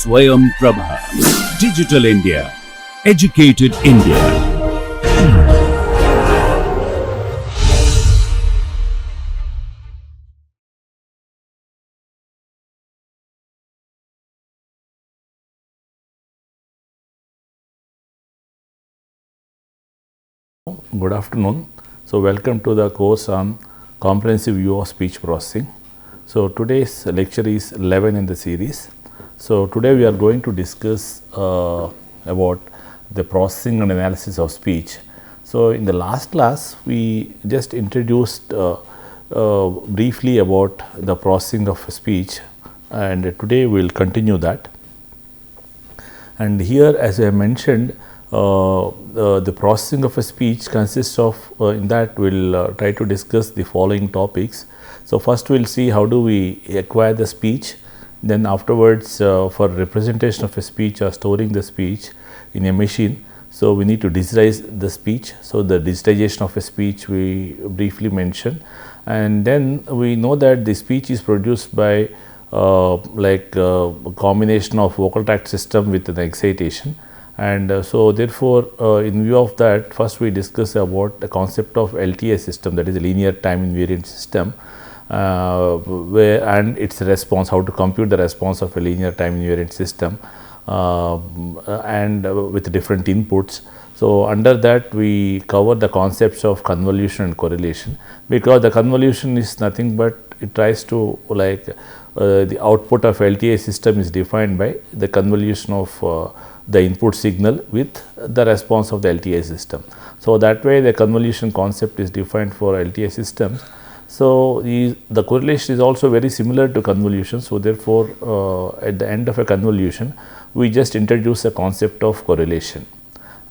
Swayam Prabha. Digital India. Educated India. Good afternoon. So, welcome to the course on comprehensive view of speech processing. So, today's lecture is 11 in the series. So, today we are going to discuss about the processing and analysis of speech. So, in the last class we just introduced briefly about the processing of speech, and today we will continue that. And here, as I mentioned, the processing of a speech consists of, in that we will try to discuss the following topics. So, first we will see how do we acquire the speech, then afterwards for representation of a speech or storing the speech in a machine. So, we need to digitize the speech. So, the digitization of a speech we briefly mentioned, and then we know that the speech is produced by a combination of vocal tract system with an excitation. And so, therefore, in view of that, first we discuss about the concept of LTA system, that is a linear time invariant system, where and its response, how to compute the response of a linear time invariant system and with different inputs. So, under that we cover the concepts of convolution and correlation, because the convolution is nothing but it tries to the output of LTA system is defined by the convolution of the input signal with the response of the LTA system. So, that way the convolution concept is defined for LTA systems. So, the correlation is also very similar to convolution. So, therefore, at the end of a convolution we just introduce a concept of correlation.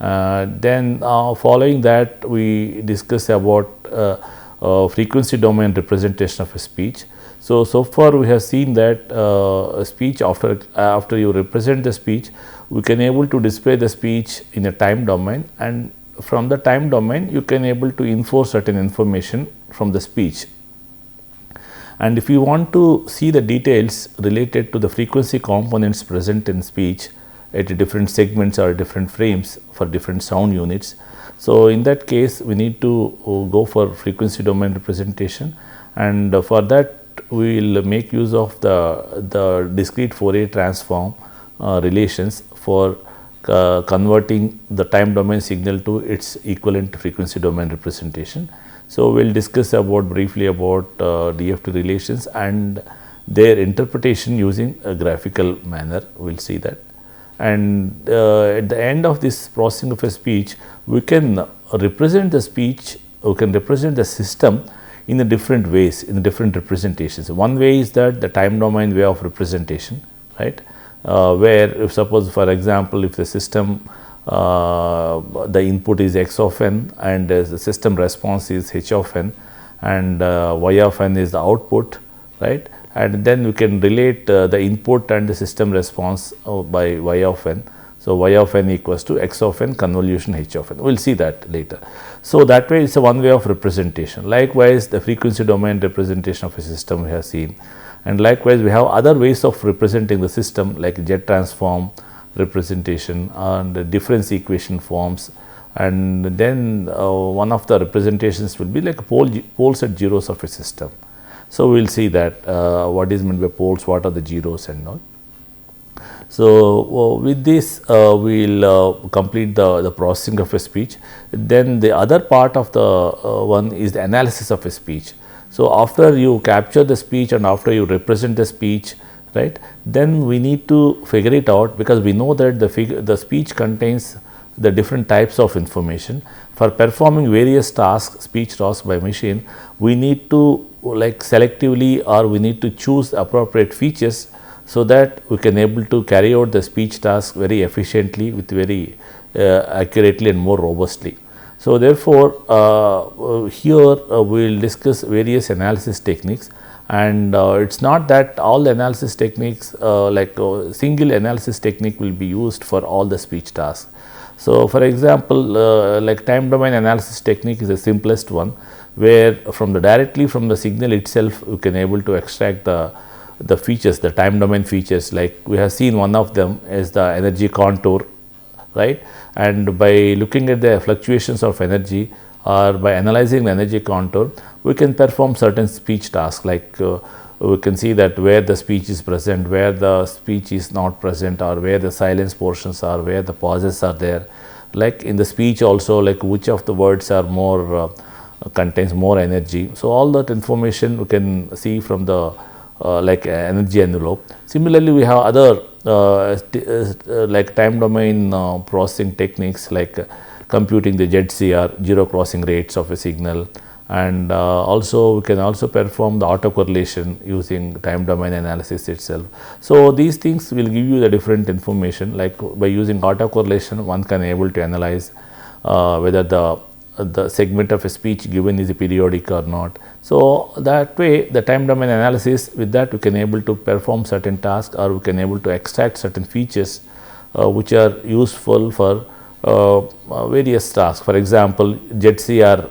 Then following that we discuss about frequency domain representation of a speech. So far we have seen that speech, after you represent the speech, we can able to display the speech in a time domain, and from the time domain you can able to infer certain information from the speech. And if you want to see the details related to the frequency components present in speech at different segments or different frames for different sound units, so in that case we need to go for frequency domain representation, and for that we will make use of the discrete Fourier transform relations for converting the time domain signal to its equivalent frequency domain representation. So, we will discuss about briefly about DFT relations and their interpretation using a graphical manner. We will see that, and at the end of this processing of a speech, we can represent the speech, we can represent the system in the different ways, in the different representations. One way is that the time domain way of representation, right, where if suppose for example, if the system the input is x of n and the system response is h of n, and y of n is the output, right, and then we can relate the input and the system response by y of n. So, y of n equals to x of n convolution h of n. We will see that later. So, that way it is a one way of representation. Likewise, the frequency domain representation of a system we have seen, and likewise we have other ways of representing the system like jet transform representation and difference equation forms, and then one of the representations will be like poles at zeros of a system. So, we will see that what is meant by poles, what are the zeros and all. So, with this we will complete the processing of a speech. Then the other part of the one is the analysis of a speech. So, after you capture the speech and after you represent the speech, right, then we need to figure it out, because we know that the speech contains the different types of information. For performing various tasks, speech tasks by machine, we need to selectively, or we need to choose appropriate features, so that we can able to carry out the speech task very efficiently with very accurately and more robustly. So, therefore, here we will discuss various analysis techniques, and it is not that all the analysis techniques single analysis technique will be used for all the speech tasks. So, for example, like time domain analysis technique is the simplest one, where directly from the signal itself you can able to extract the the features, the time domain features, like we have seen one of them is the energy contour, right? And by looking at the fluctuations of energy or by analyzing the energy contour, we can perform certain speech tasks, like we can see that where the speech is present, where the speech is not present, or where the silence portions are, where the pauses are there. Like in the speech also, like which of the words are more contains more energy. So all that information we can see from the like energy envelope. Similarly, we have other like time domain processing techniques, like computing the ZCR, zero crossing rates of a signal, and also we can also perform the autocorrelation using time domain analysis itself. So these things will give you the different information, like by using autocorrelation one can able to analyze whether the segment of a speech given is periodic or not. So that way the time domain analysis, with that we can able to perform certain tasks, or we can able to extract certain features which are useful for various tasks. For example, ZCR,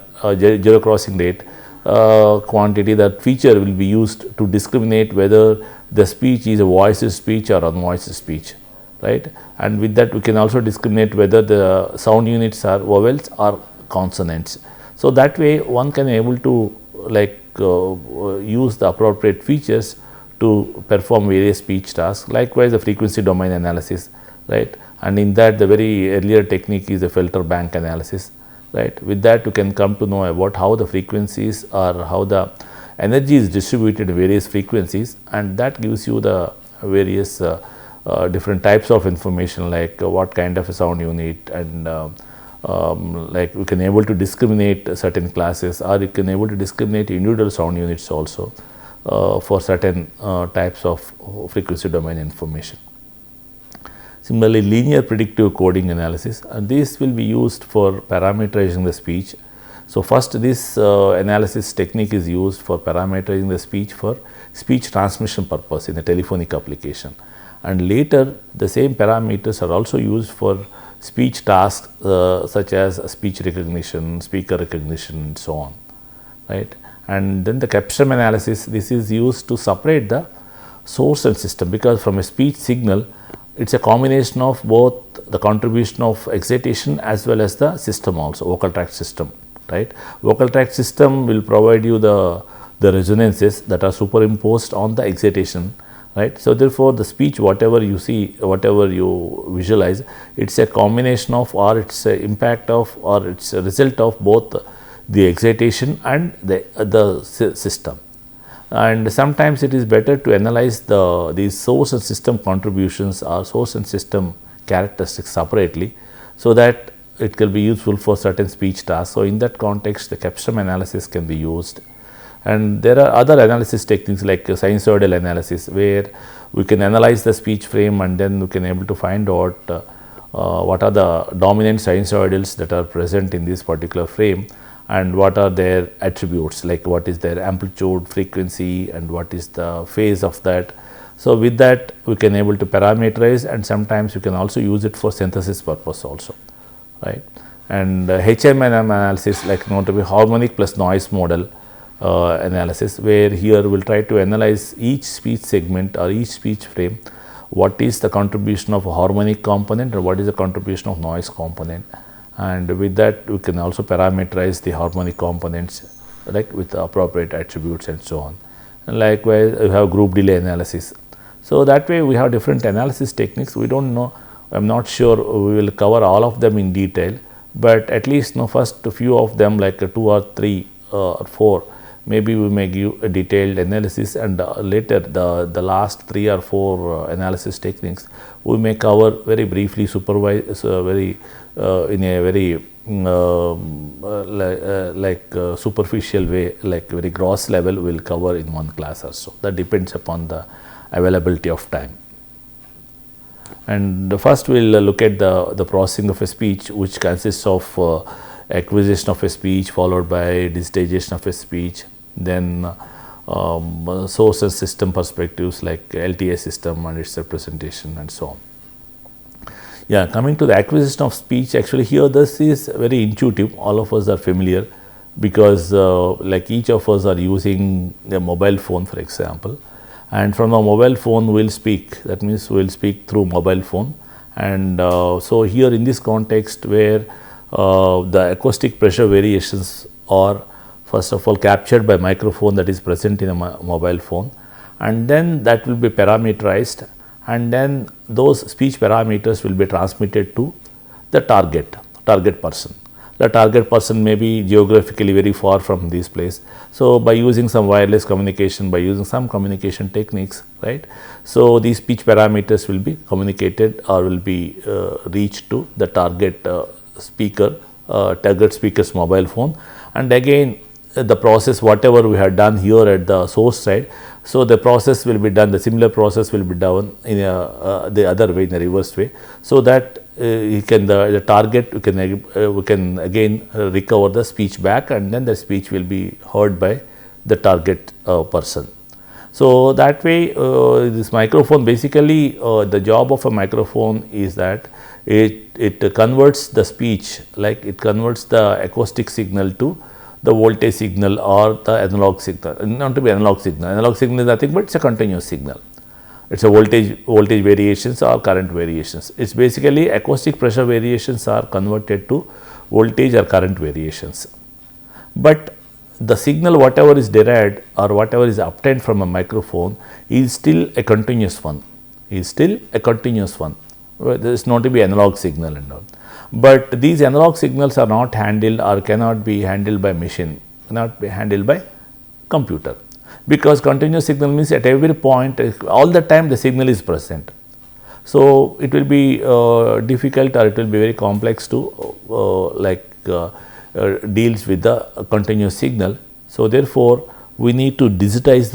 zero crossing rate quantity, that feature will be used to discriminate whether the speech is a voiced speech or unvoiced speech, right? And with that we can also discriminate whether the sound units are vowels or consonants. So that way one can able to like use the appropriate features to perform various speech tasks. Likewise, the frequency domain analysis, right? And in that the very earlier technique is the filter bank analysis, right? With that you can come to know about how the frequencies or how the energy is distributed in various frequencies, and that gives you the various different types of information, like what kind of a sound unit, and like we can able to discriminate certain classes, or you can able to discriminate individual sound units also for certain types of frequency domain information. Similarly, linear predictive coding analysis, and this will be used for parameterizing the speech. So first this analysis technique is used for parameterizing the speech for speech transmission purpose in the telephonic application, and later the same parameters are also used for speech tasks such as speech recognition, speaker recognition, and so on, right? And then the capstrum analysis, this is used to separate the source and system, because from a speech signal it is a combination of both the contribution of excitation as well as the system also, vocal tract system, right? Vocal tract system will provide you the resonances that are superimposed on the excitation, right? So therefore the speech, whatever you see, whatever you visualize, it is a combination of, or it is a impact of, or it is a result of both the excitation and the system. And sometimes it is better to analyze these source and system contributions or source and system characteristics separately, so that it can be useful for certain speech tasks. So in that context the capstrum analysis can be used. And there are other analysis techniques like sinusoidal analysis, where we can analyze the speech frame and then we can able to find out what are the dominant sinusoidals that are present in this particular frame, and what are their attributes, like what is their amplitude, frequency, and what is the phase of that. So with that we can able to parameterize, and sometimes you can also use it for synthesis purpose also, right? And HMNM analysis, like known to be harmonic plus noise model analysis, where here we will try to analyze each speech segment or each speech frame, what is the contribution of a harmonic component or what is the contribution of noise component. And with that we can also parameterize the harmonic components, like with the appropriate attributes and so on. And likewise we have group delay analysis. So that way we have different analysis techniques. We don't know, I am not sure we will cover all of them in detail, but at least first a few of them, like 2 or 3 or 4, maybe we may give a detailed analysis, and later the last 3 or 4 analysis techniques we may cover very briefly, very in a very superficial way, like very gross level we will cover in one class or so. That depends upon the availability of time. And first we will look at the processing of a speech, which consists of acquisition of a speech followed by digitization of a speech, then source and system perspectives like LTA system and its representation and so on. Yeah, coming to the acquisition of speech, actually here this is very intuitive, all of us are familiar, because like each of us are using a mobile phone for example, and from the mobile phone we will speak, that means we will speak through mobile phone. And so here in this context where the acoustic pressure variations are first of all captured by microphone that is present in a mobile phone, and then that will be parameterized, and then those speech parameters will be transmitted to the target person. The target person may be geographically very far from this place. So, by using some wireless communication, by using some communication techniques, right. So, these speech parameters will be communicated or will be reached to the target target speaker's mobile phone, and again the process whatever we have done here at the source side. So, the process will be done, the similar process will be done in the other way, in the reverse way. So, that you can the target we can again recover the speech back, and then the speech will be heard by the target person. So, that way this microphone basically the job of a microphone is that it converts the speech, like it converts the acoustic signal to the voltage signal or the analog signal, not to be analog signal. Analog signal is nothing but it is a continuous signal. It is a voltage variations or current variations. It is basically acoustic pressure variations are converted to voltage or current variations. But the signal whatever is derived or whatever is obtained from a microphone is still a continuous one, There is not to be analog signal and all. But these analog signals are not handled or cannot be handled by machine, cannot be handled by computer, because continuous signal means at every point all the time the signal is present. So, it will be difficult or it will be very complex to deals with the continuous signal. So, therefore, we need to digitize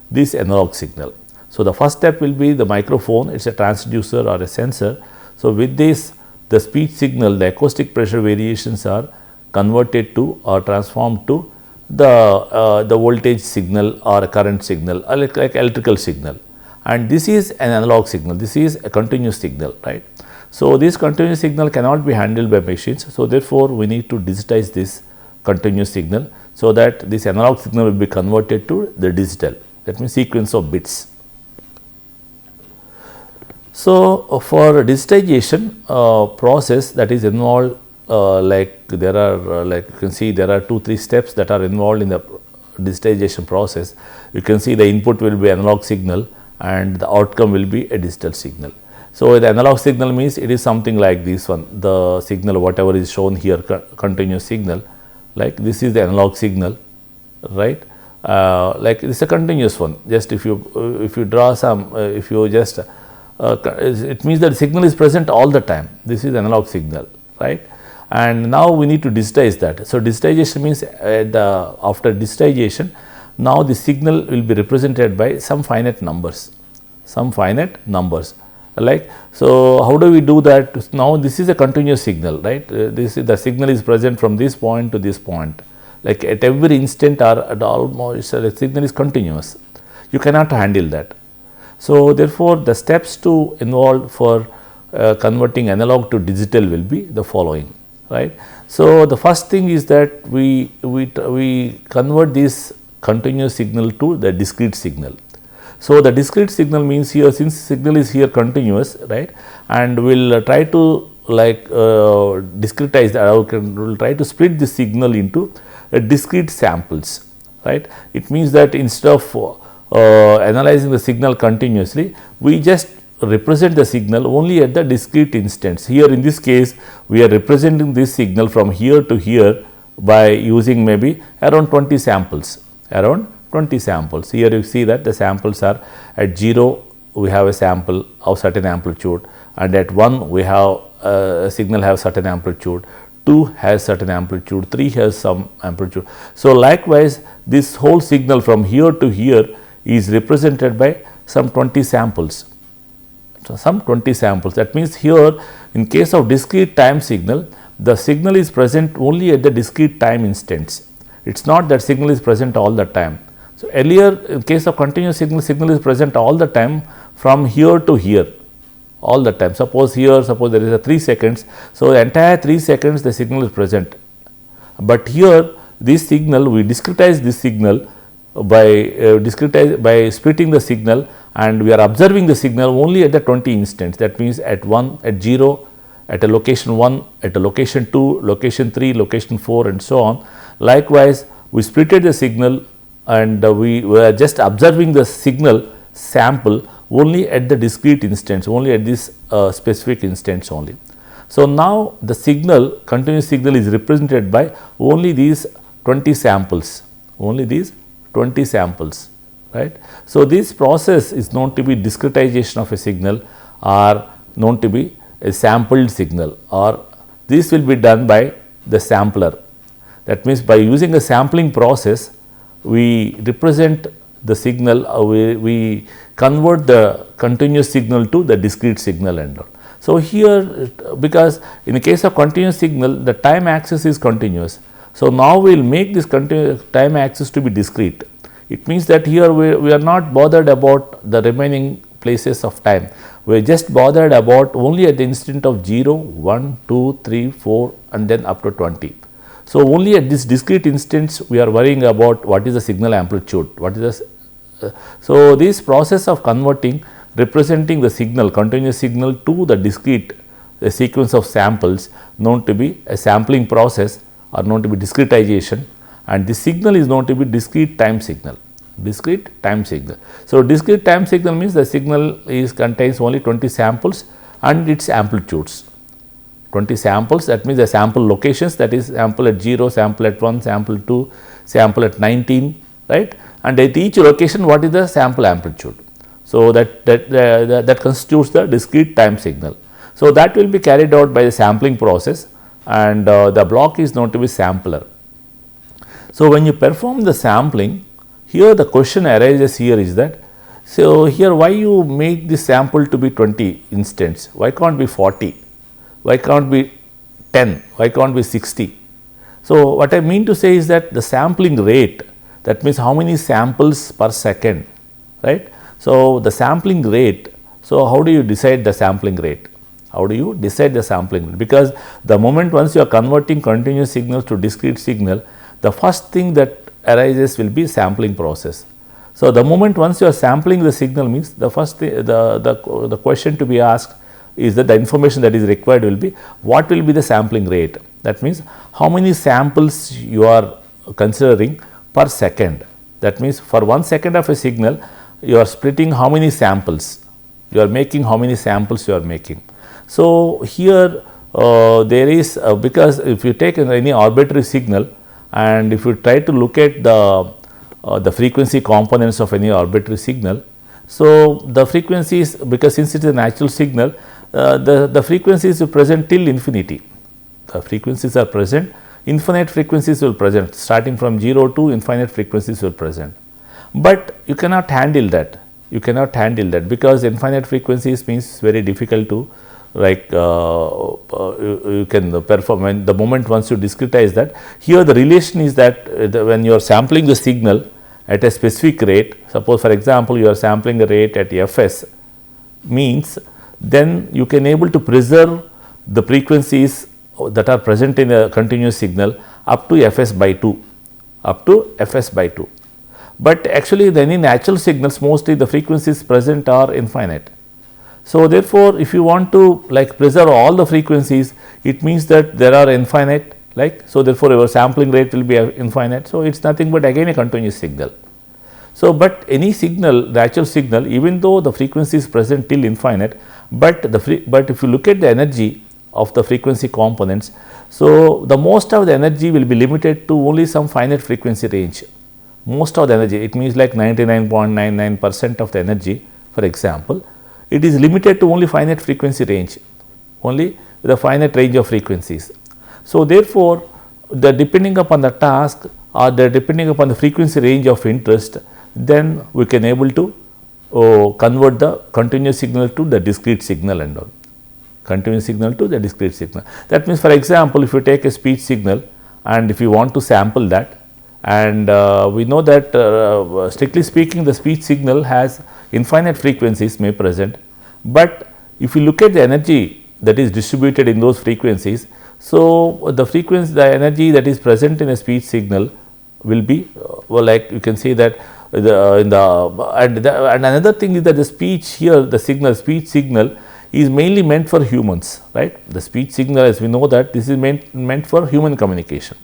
this analog signal. So, the first step will be the microphone, it is a transducer or a sensor. So, with this the speech signal, the acoustic pressure variations are converted to or transformed to the voltage signal or a current signal or like electrical signal, and this is an analog signal, this is a continuous signal, right. So, this continuous signal cannot be handled by machines. So, therefore, we need to digitize this continuous signal, so that this analog signal will be converted to the digital, that means sequence of bits. So, for digitization process that is involved, there are you can see there are 2-3 steps that are involved in the digitization process. You can see the input will be analog signal and the outcome will be a digital signal. So, the analog signal means it is something like this one, the signal whatever is shown here, continuous signal, like this is the analog signal, right. Like it is a continuous one, just if you draw some, if you just it means that the signal is present all the time, this is analog signal, right. And now we need to digitize that. So, digitization means after digitization, now the signal will be represented by some finite numbers, like. So, how do we do that? Now, this is a continuous signal, right. This is the signal is present from this point to this point, like at every instant or at almost the signal is continuous, you cannot handle that. So, therefore, the steps to involve for converting analog to digital will be the following, right. So, the first thing is that we convert this continuous signal to the discrete signal. So, the discrete signal means here, since signal is here continuous, right, and we will try to discretize that, we will try to split the signal into discrete samples, right. It means that instead of analyzing the signal continuously, we just represent the signal only at the discrete instance. Here in this case, we are representing this signal from here to here by using maybe around 20 samples, Here you see that the samples are at 0, we have a sample of certain amplitude, and at 1 we have a signal have certain amplitude, 2 has certain amplitude, 3 has some amplitude. So, likewise, this whole signal from here to here is represented by some 20 samples. So, that means here in case of discrete time signal, the signal is present only at the discrete time instance. It is not that signal is present all the time. So, earlier in case of continuous signal, signal is present all the time from here to here, all the time. Suppose there is a 3 seconds. So, the entire 3 seconds the signal is present, but here this signal, we discretize this signal by splitting the signal, and we are observing the signal only at the 20 instants. That means at 1, at 0, at a location 1, at a location 2, location 3, location 4 and so on. Likewise, we splitted the signal and we were just observing the signal sample only at the discrete instants, only at this specific instants only. So, now the signal, continuous signal is represented by only these 20 samples, only these 20 samples, right. So, this process is known to be discretization of a signal or known to be a sampled signal, or this will be done by the sampler. That means, by using a sampling process, we represent the signal, we convert the continuous signal to the discrete signal and all. So, here because in the case of continuous signal, the time axis is continuous. So, now we will make this time axis to be discrete. It means that here we are not bothered about the remaining places of time. We are just bothered about only at the instant of 0, 1, 2, 3, 4 and then up to 20. So, only at this discrete instance we are worrying about what is the signal amplitude, what is the. So, this process of converting, representing the signal, continuous signal to the discrete sequence of samples known to be a sampling process or known to be discretization, and this signal is known to be discrete time signal, discrete time signal. So, discrete time signal means the signal contains only 20 samples and its amplitudes. 20 samples, that means the sample locations, that is sample at 0, sample at 1, sample 2, sample at 19, right, and at each location what is the sample amplitude. So, that constitutes the discrete time signal. So, that will be carried out by the sampling process, and the block is known to be sampler. So, when you perform the sampling, here the question arises here is that, so here why you make this sample to be 20 instants, why can't be 40, why can't be 10, why can't be 60. So, what I mean to say is that the sampling rate, that means how many samples per second, right. So, the sampling rate, so how do you decide the sampling rate? How do you decide the sampling rate? Because the moment once you are converting continuous signals to discrete signal, the first thing that arises will be sampling process. So, the moment once you are sampling the signal means the first thing, the question to be asked is that the information that is required will be what will be the sampling rate. That means how many samples you are considering per second. That means for 1 second of a signal you are splitting how many samples, you are making how many samples you are making. So, here there is because if you take any arbitrary signal and if you try to look at the frequency components of any arbitrary signal. So, the frequencies, because since it is a natural signal, the frequencies are present till infinity, the frequencies are present, infinite frequencies will present starting from 0 to infinite frequencies will present. But you cannot handle that, because infinite frequencies means very difficult to like you can perform when the moment once you discretize that. Here the relation is that when you are sampling the signal at a specific rate, suppose for example you are sampling a rate at Fs, means then you can able to preserve the frequencies that are present in a continuous signal up to Fs by 2, But actually in any natural signals mostly the frequencies present are infinite. So, therefore, if you want to like preserve all the frequencies, it means that there are infinite, like, so therefore, your sampling rate will be infinite. So, it is nothing but again a continuous signal. So, but any signal, natural signal, even though the frequency is present till infinite, but if you look at the energy of the frequency components, so the most of the energy will be limited to only some finite frequency range. Most of the energy, it means like 99.99% of the energy, for example, it is limited to only finite frequency range, only the finite range of frequencies. So, therefore, the depending upon the task or the depending upon the frequency range of interest, then we can able to convert the continuous signal to the discrete signal and all, continuous signal to the discrete signal. That means, for example, if you take a speech signal and if you want to sample that, and we know that strictly speaking the speech signal has infinite frequencies may present, but if you look at the energy that is distributed in those frequencies, so the frequency, the energy that is present in a speech signal will be like you can see that and another thing is that the speech here, the speech signal is mainly meant for humans, right. The speech signal, as we know that this is meant for human communication.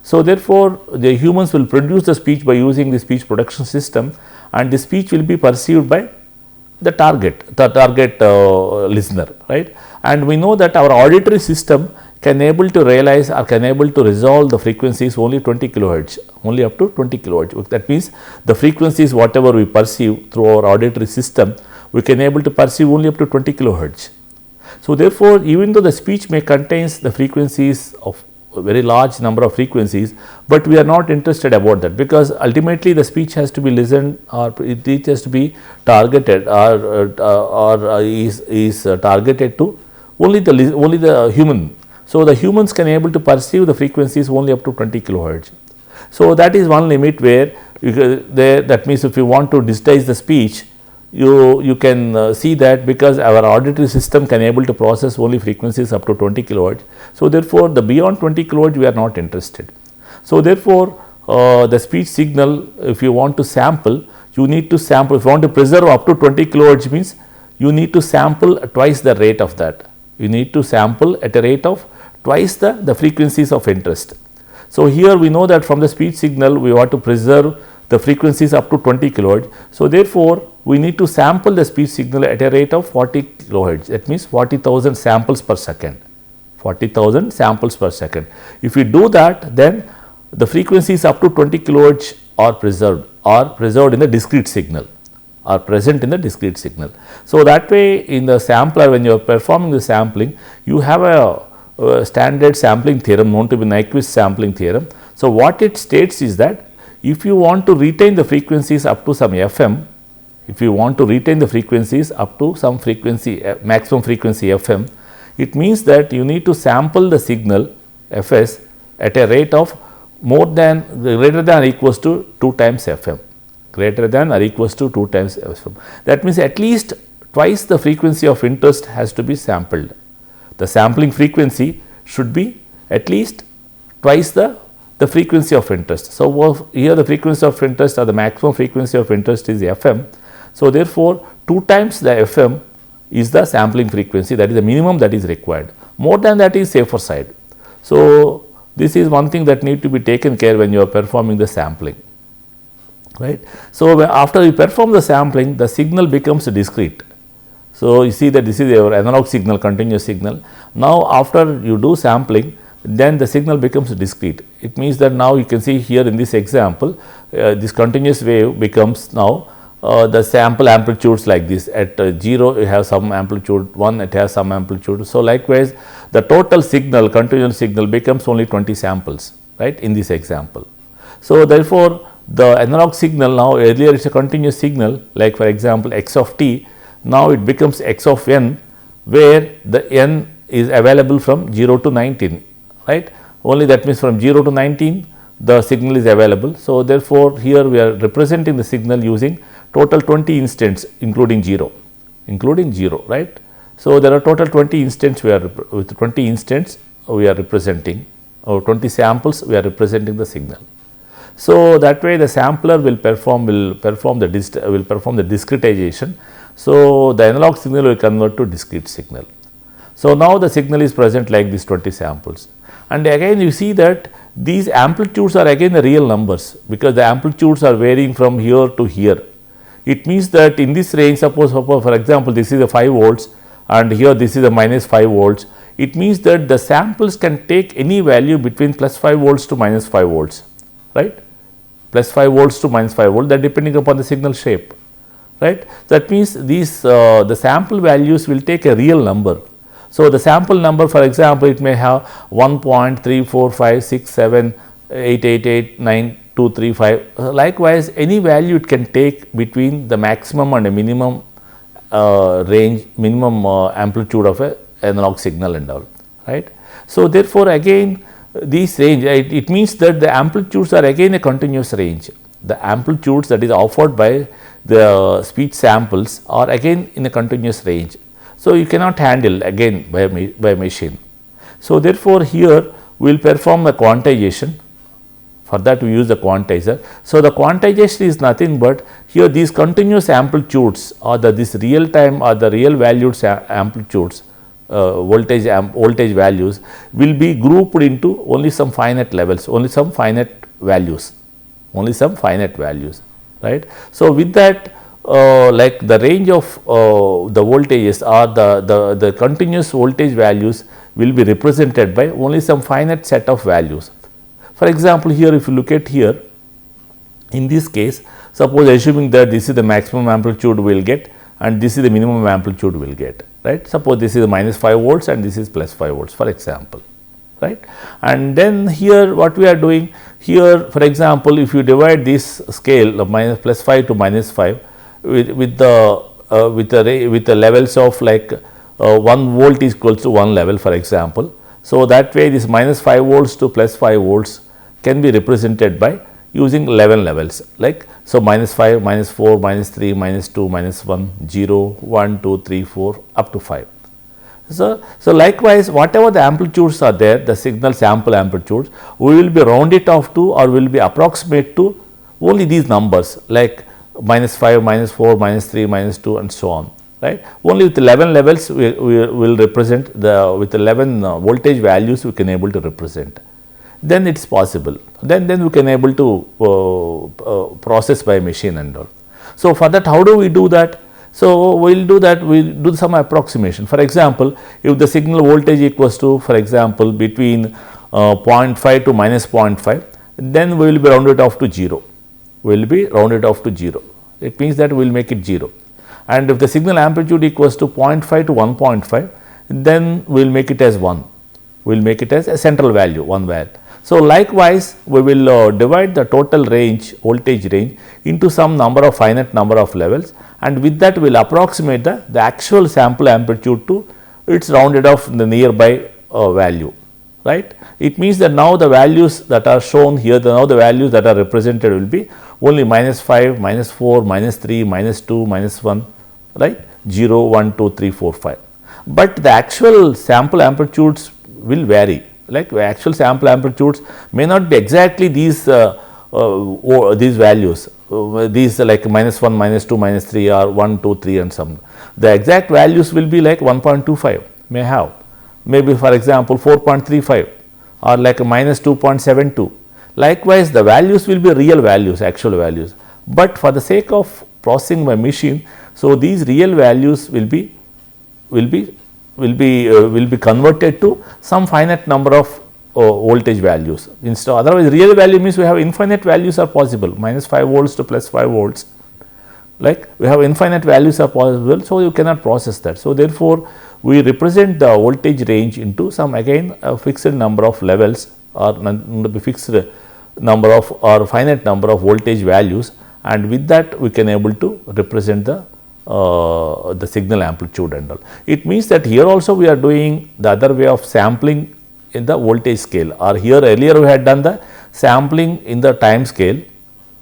So therefore, the humans will produce the speech by using the speech production system, and the speech will be perceived by the target listener, right. And we know that our auditory system can able to realize or can able to resolve the frequencies only 20 kilohertz, only up to 20 kilohertz. That means the frequencies whatever we perceive through our auditory system, we can able to perceive only up to 20 kilohertz. So therefore, even though the speech may contains the frequencies of a very large number of frequencies, but we are not interested about that, because ultimately the speech has to be listened, or it has to be targeted, or is targeted to only the human. So the humans can able to perceive the frequencies only up to 20 kilohertz. So that is one limit where that means if you want to digitize the speech, you can see that, because our auditory system can able to process only frequencies up to 20 kilohertz. So therefore, the beyond 20 kilohertz we are not interested. So therefore, the speech signal, if you want to sample, you need to sample. If you want to preserve up to 20 kilohertz, means you need to sample twice the rate of that. You need to sample at a rate of twice the frequencies of interest. So here we know that from the speech signal we want to preserve the frequencies up to 20 kilohertz. So therefore, we need to sample the speech signal at a rate of 40 kilohertz. That means 40,000 samples per second. 40,000 samples per second. If we do that, then the frequencies up to 20 kilohertz are preserved in the discrete signal, are present in the discrete signal. So that way, in the sampler, when you are performing the sampling, you have a standard sampling theorem known to be Nyquist sampling theorem. So what it states is that if you want to retain the frequencies up to some FM, if you want to retain the frequencies up to some frequency, maximum frequency FM, it means that you need to sample the signal Fs at a rate of greater than or equals to 2 times FM, greater than or equals to 2 times FM. That means at least twice the frequency of interest has to be sampled. The sampling frequency should be at least twice the frequency of interest. So here the frequency of interest, or the maximum frequency of interest, is FM. So therefore, 2 times the FM is the sampling frequency, that is the minimum that is required. More than that is safer side. So this is one thing that need to be taken care when you are performing the sampling, right. So after you perform the sampling, the signal becomes discrete. So you see that this is your analog signal, continuous signal. Now after you do sampling, then the signal becomes discrete. It means that now you can see here in this example, this continuous wave becomes now the sample amplitudes like this. At 0 you have some amplitude, 1 it has some amplitude. So likewise, the total signal, continuous signal, becomes only 20 samples, right, in this example. So therefore, the analog signal, now earlier it is a continuous signal, like for example x of t, now it becomes x of n, where the n is available from 0 to 19, right. Only that means from 0 to 19 the signal is available. So therefore, here we are representing the signal using total 20 instants including 0, right. So there are total 20 instants, with 20 instants we are representing, or 20 samples we are representing the signal. So that way the sampler will perform the discretization. So the analog signal will convert to discrete signal. So now the signal is present like these 20 samples, and again you see that these amplitudes are again the real numbers, because the amplitudes are varying from here to here. It means that in this range, suppose for example this is a 5 volts and here this is a minus 5 volts. It means that the samples can take any value between plus 5 volts to minus 5 volts, right, plus 5 volts to minus 5 volts, that depending upon the signal shape, right. That means these the sample values will take a real number. So the sample number, for example, it may have 1.3456788892335. Likewise, any value it can take between the maximum and a minimum range, minimum amplitude of a analog signal and all, right. So therefore, again this range, it means that the amplitudes are again a continuous range. The amplitudes that is offered by the speech samples are again in a continuous range. So you cannot handle again by machine. So therefore, here we will perform a quantization For that we use the quantizer. So, the quantization is nothing but here these continuous amplitudes or this real time or the real valued amplitudes voltage values will be grouped into only some finite levels, only some finite values, right. So, with that like the range of the voltages or the continuous voltage values will be represented by only some finite set of values. For example, here if you look at here, in this case, suppose assuming that this is the maximum amplitude we will get and this is the minimum amplitude we will get, right. Suppose this is minus 5 volts and this is plus 5 volts for example, right. And then here what we are doing here, for example, if you divide this scale of plus 5 to minus 5 with the levels of like 1 volt is equals to 1 level for example. So, that way this minus 5 volts to plus 5 volts can be represented by using 11 levels like. So, minus 5, minus 4, minus 3, minus 2, minus 1, 0, 1, 2, 3, 4 up to 5. So, likewise whatever the amplitudes are there, the signal sample amplitudes, we will be round it off to or will be approximate to only these numbers like minus 5, minus 4, minus 3, minus 2 and so on, right. Only with 11 levels we will represent with 11 voltage values we can able to represent. Then it is possible, then we can able to process by machine and all. So, for that how do we do that? So, we will do that, we will do some approximation. For example, if the signal voltage equals to for example between 0.5 to minus 0.5, then we will be rounded off to 0, it means that we will make it 0. And if the signal amplitude equals to 0.5 to 1.5, then we will make it as 1, we will make it as a central value, 1 value. So, likewise we will divide the total range, voltage range into some number of finite number of levels, and with that we will approximate the actual sample amplitude to its rounded off the nearby value, right. It means that now the values that are shown here, now the values that are represented will be only minus 5, minus 4, minus 3, minus 2, minus 1, right, 0, 1, 2, 3, 4, 5. But the actual sample amplitudes will vary, like the actual sample amplitudes may not be exactly these values, these like minus 1, minus 2, minus 3 or 1, 2, 3 and some. The exact values will be like 1.25 may have, maybe for example 4.35 or like a minus 2.72. Likewise, the values will be real values, actual values, but for the sake of processing by machine, so these real values will be converted to some finite number of voltage values. Instead, otherwise real value means we have infinite values are possible, minus 5 volts to plus 5 volts, like we have infinite values are possible. So, you cannot process that. So, therefore, we represent the voltage range into some again a fixed number of levels or fixed number of or finite number of voltage values, and with that we can able to represent the signal amplitude and all. It means that here also we are doing the other way of sampling in the voltage scale, or here earlier we had done the sampling in the time scale.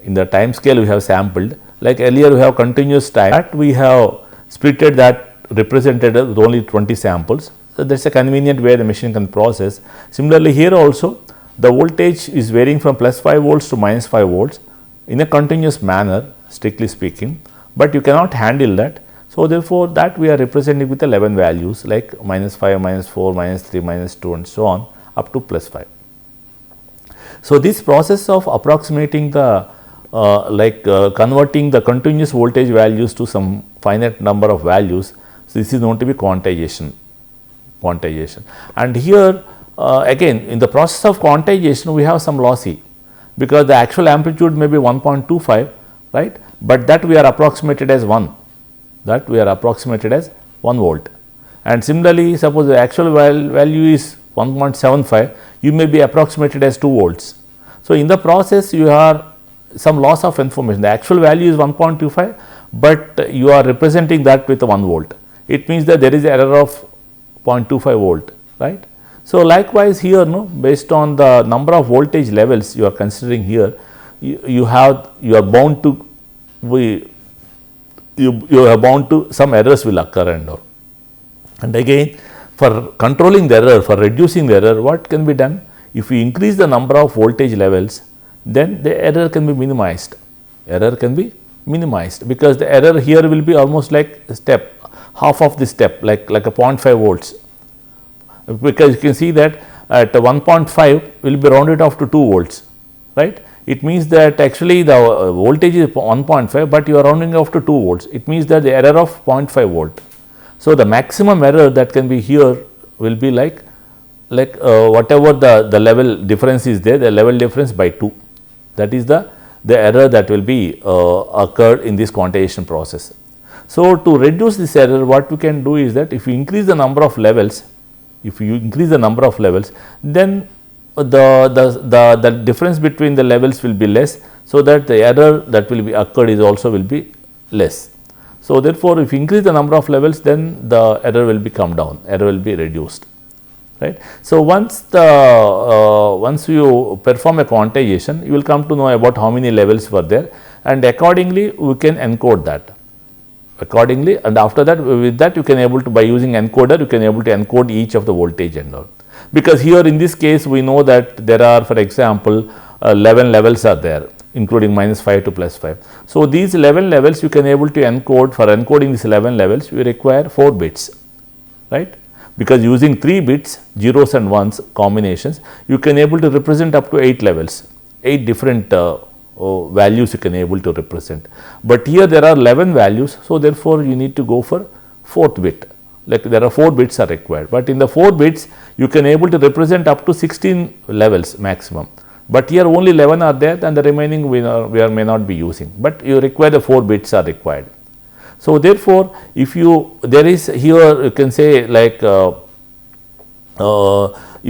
In the time scale we have sampled, like earlier we have continuous time, that we have splitted that represented with only 20 samples. So, that is a convenient way the machine can process. Similarly, here also the voltage is varying from plus 5 volts to minus 5 volts in a continuous manner strictly speaking, but you cannot handle that. So, therefore, that we are representing with 11 values like minus 5, minus 4, minus 3, minus 2 and so on up to plus 5. So, this process of approximating the converting the continuous voltage values to some finite number of values, so this is known to be quantization. And here again in the process of quantization we have some lossy, because the actual amplitude may be 1.25, right, but that we are approximated as 1, volt. And similarly, suppose the actual value is 1.75, you may be approximated as 2 volts. So, in the process you have some loss of information. The actual value is 1.25, but you are representing that with 1 volt. It means that there is error of 0.25 volt, right. So, likewise here based on the number of voltage levels you are considering here, you are bound to some errors will occur and all. And again, for controlling the error, for reducing the error, what can be done? If we increase the number of voltage levels, then the error can be minimized. Error can be minimized because the error here will be almost like a step, half of the step, like a 0.5 volts, because you can see that at 1.5 will be rounded off to 2 volts, right. It means that actually the voltage is 1.5, but you are rounding off to 2 volts. It means that the error of 0.5 volt. So, the maximum error that can be here will be like whatever the level difference is there, the level difference by 2, that is the error that will be occurred in this quantization process. So, to reduce this error, what we can do is that if you increase the number of levels, then the difference between the levels will be less, so that the error that will be occurred is also will be less. So, therefore, if you increase the number of levels, then the error will be come down, error will be reduced, right. So, once you perform a quantization, you will come to know about how many levels were there, and accordingly we can encode that accordingly, and after that, with that you can able to, by using encoder, you can able to encode each of the voltage and all. Because here in this case we know that there are, for example, 11 levels are there, including -5 to +5. So, these 11 levels you can able to encode. For encoding these 11 levels you require 4 bits, right, because using 3 bits, zeros and ones combinations, you can able to represent up to 8 levels, 8 different values you can able to represent. But here there are 11 values, so therefore you need to go for 4th bit, like there are 4 bits are required, but in the 4 bits you can able to represent up to 16 levels maximum, but here only 11 are there, and the remaining we may not be using, but you require the 4 bits are required. So, therefore, if you there is here you can say like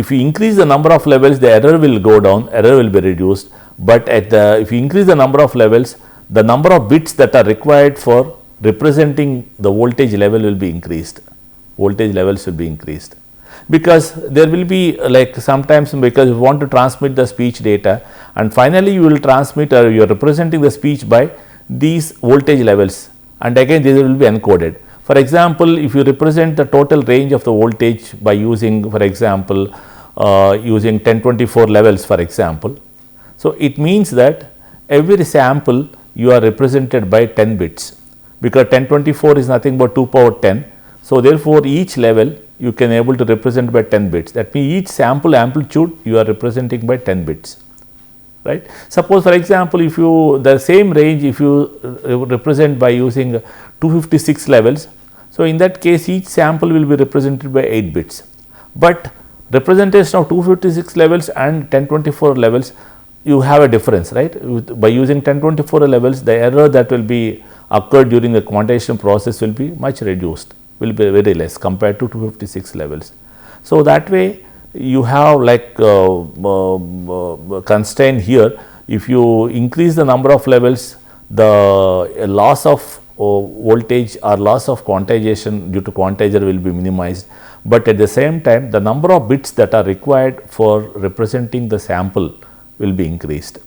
if you increase the number of levels, the error will go down, error will be reduced, but if you increase the number of levels, the number of bits that are required for representing the voltage level will be increased, voltage levels will be increased, because there will be like sometimes, because you want to transmit the speech data, and finally you will transmit, or you are representing the speech by these voltage levels, and again these will be encoded. For example, if you represent the total range of the voltage by using, for example, using 1024 levels, for example. So, it means that every sample you are represented by 10 bits, because 1024 is nothing but 2 power 10. So, therefore, each level you can able to represent by 10 bits, that means each sample amplitude you are representing by 10 bits, right. Suppose, for example, if you the same range if you represent by using 256 levels, so in that case each sample will be represented by 8 bits, but representation of 256 levels and 1024 levels, you have a difference, right. By using 1024 levels, the error that will be occurred during the quantization process will be much reduced, will be very less compared to 256 levels. So, that way you have like constraint here. If you increase the number of levels, the loss of voltage or loss of quantization due to quantizer will be minimized, but at the same time the number of bits that are required for representing the sample will be increased,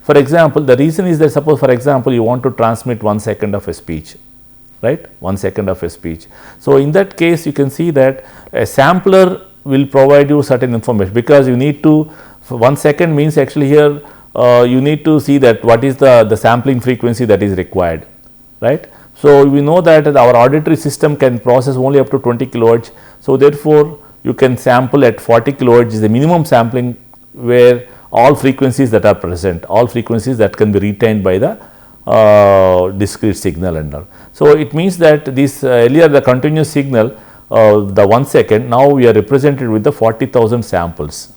For example, the reason is that, suppose for example you want to transmit 1 second of a speech, right, 1 second of a speech. So, in that case you can see that a sampler will provide you certain information, because you need to, 1 second means actually here you need to see that what is the sampling frequency that is required, right. So, we know that our auditory system can process only up to 20 kilohertz. So, therefore, you can sample at 40 kilohertz is the minimum sampling, where all frequencies that are present, all frequencies that can be retained by the discrete signal and all. So, it means that this earlier the continuous signal, the 1 second, now we are represented with the 40,000 samples,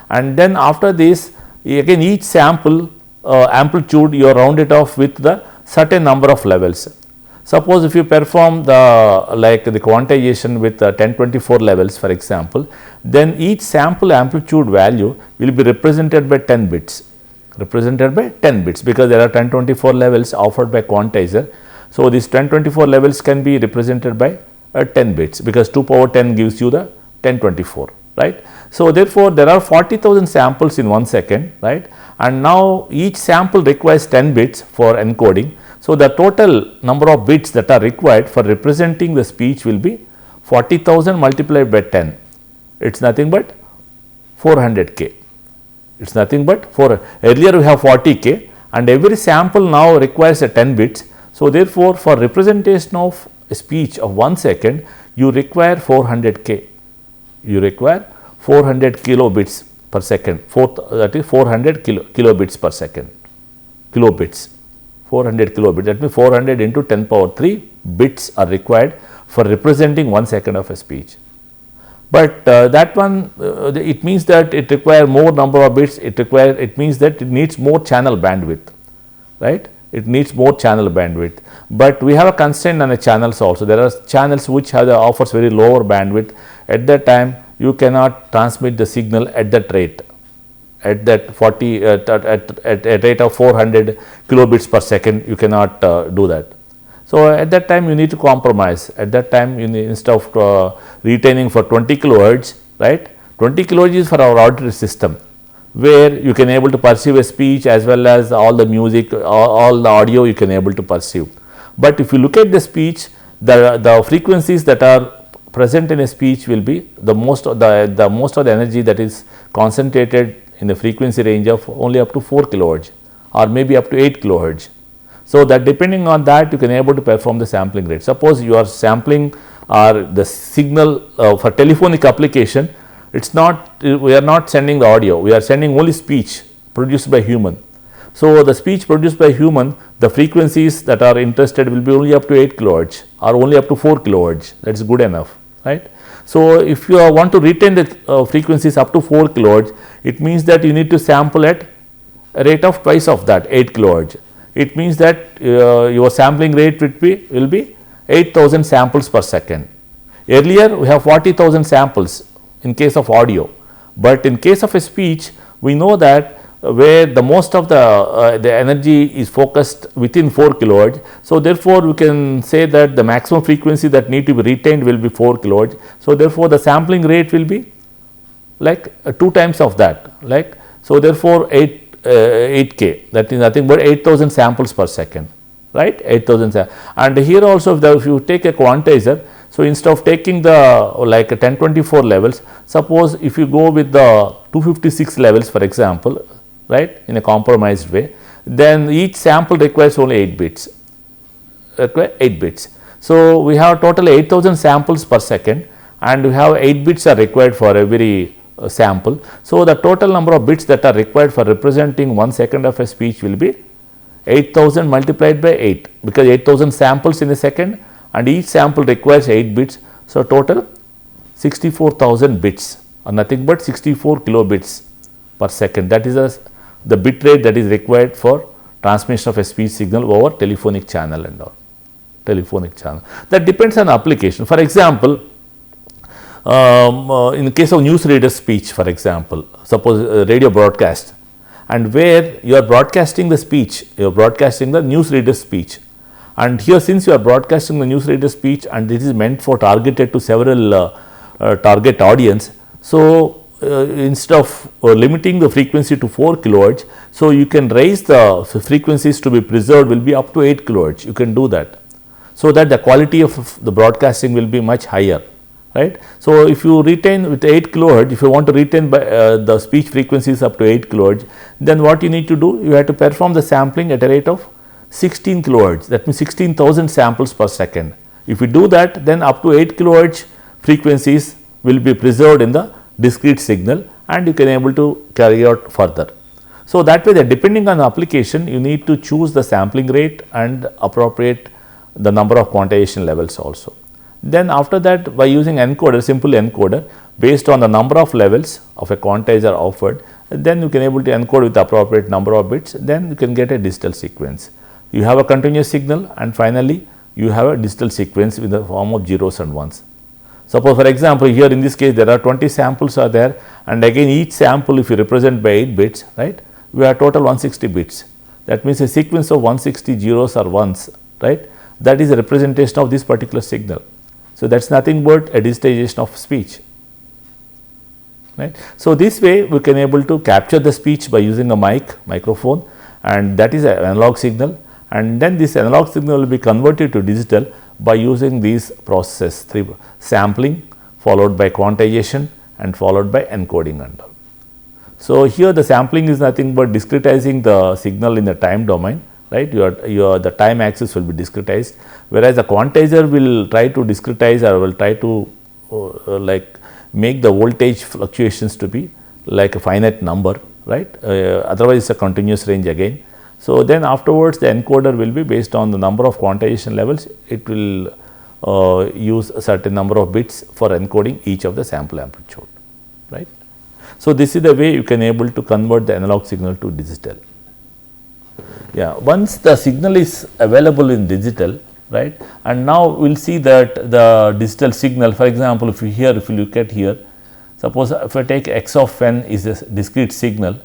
and then after this again each sample amplitude you are rounded off with the certain number of levels. Suppose if you perform the quantization with 1024 levels, for example, then each sample amplitude value will be represented by 10 bits, because there are 1024 levels offered by quantizer. So, these 1024 levels can be represented by 10 bits, because 2 power 10 gives you the 1024, right. So, therefore, there are 40,000 samples in 1 second, right, and now each sample requires 10 bits for encoding. So, the total number of bits that are required for representing the speech will be 40,000 multiplied by 10, it is nothing but 400k. It's nothing but 4. Earlier we have 40k and every sample now requires a 10 bits. So, therefore, for representation of a speech of 1 second, you require 400k. You require 400 kilobits per second, that is 400 kilobits per second, kilobits, 400 kilobits, that means 400 into 10 power 3 bits are required for representing 1 second of a speech. But that one, it means that it requires more number of bits, it means that it needs more channel bandwidth, right. It needs more channel bandwidth, but we have a constraint on the channels also. There are channels which offers very lower bandwidth. At that time, you cannot transmit the signal at that rate, at that 40 at a rate of 400 kilobits per second. You cannot do that. So, at that time you need to compromise. At that time, you need, instead of retaining for 20 kilohertz, right, 20 kilohertz is for our auditory system, where you can able to perceive a speech as well as all the music, all the audio you can able to perceive. But if you look at the speech, the frequencies that are present in a speech will be the most of the energy that is concentrated in the frequency range of only up to 4 kilohertz or maybe up to 8 kilohertz. So, that depending on that, you can able to perform the sampling rate. Suppose you are sampling the signal for telephonic application, it's not, we are not sending the audio, we are sending only speech produced by human. So, the speech produced by human, the frequencies that are interested will be only up to 8 kilohertz or only up to 4 kilohertz, that is good enough, right. So, if you want to retain the frequencies up to 4 kilohertz, it means that you need to sample at a rate of twice of that, 8 kilohertz. It means that your sampling rate will be 8,000 samples per second. Earlier we have 40,000 samples in case of audio, but in case of a speech, we know that where the most of the energy is focused within 4 kilohertz. So, therefore, we can say that the maximum frequency that need to be retained will be 4 kilohertz. So, therefore, the sampling rate will be like 2 times of that, like, so therefore 8k, that is nothing but 8,000 samples per second, right, 8,000. And here also if you take a quantizer, so instead of taking the like 1024 levels, suppose if you go with the 256 levels for example, right, in a compromised way, then each sample requires only 8 bits, 8 bits. So, we have total 8,000 samples per second and we have 8 bits are required for every sample. So, the total number of bits that are required for representing 1 second of a speech will be 8,000 multiplied by 8, because 8,000 samples in a second and each sample requires 8 bits. So, total 64,000 bits or nothing but 64 kilobits per second, that is the bit rate that is required for transmission of a speech signal over telephonic channel and all, telephonic channel. That depends on application. For example, in the case of newsreader speech, for example, suppose radio broadcast, and where you are broadcasting the speech, you are broadcasting the newsreader speech, and here since you are broadcasting the newsreader speech and this is meant for targeted to several target audience. So, instead of limiting the frequency to 4 kilohertz, so you can raise the frequencies to be preserved will be up to 8 kilohertz, you can do that. So, that the quality of the broadcasting will be much higher, right. So, if you retain with 8 kilohertz, if you want to retain the speech frequencies up to 8 kilohertz, then what you need to do, you have to perform the sampling at a rate of 16 kilohertz, that means 16,000 samples per second. If you do that, then up to 8 kilohertz frequencies will be preserved in the discrete signal and you can able to carry out further. So, that way that depending on the application, you need to choose the sampling rate and appropriate the number of quantization levels also. Then after that, by using encoder, simple encoder based on the number of levels of a quantizer offered, then you can able to encode with the appropriate number of bits, then you can get a digital sequence. You have a continuous signal and finally, you have a digital sequence in the form of zeros and ones. Suppose for example, here in this case there are 20 samples are there and again each sample if you represent by 8 bits, right, we have total 160 bits. That means a sequence of 160 zeros or ones, right, that is a representation of this particular signal. So, that is nothing but a digitization of speech, right. So, this way we can able to capture the speech by using a microphone, and that is an analog signal, and then this analog signal will be converted to digital by using these processes, sampling followed by quantization and followed by encoding and all. So, here the sampling is nothing but discretizing the signal in the time domain, right. The time axis will be discretized, whereas the quantizer will try to discretize or will try to like make the voltage fluctuations to be like a finite number, right. Otherwise, it is a continuous range again. So, then afterwards the encoder will be based on the number of quantization levels, it will use a certain number of bits for encoding each of the sample amplitude, right. So, this is the way you can able to convert the analog signal to digital. Yeah, once the signal is available in digital, right, and now we will see that the digital signal, for example, if you look at here, suppose if I take x of n is a discrete signal,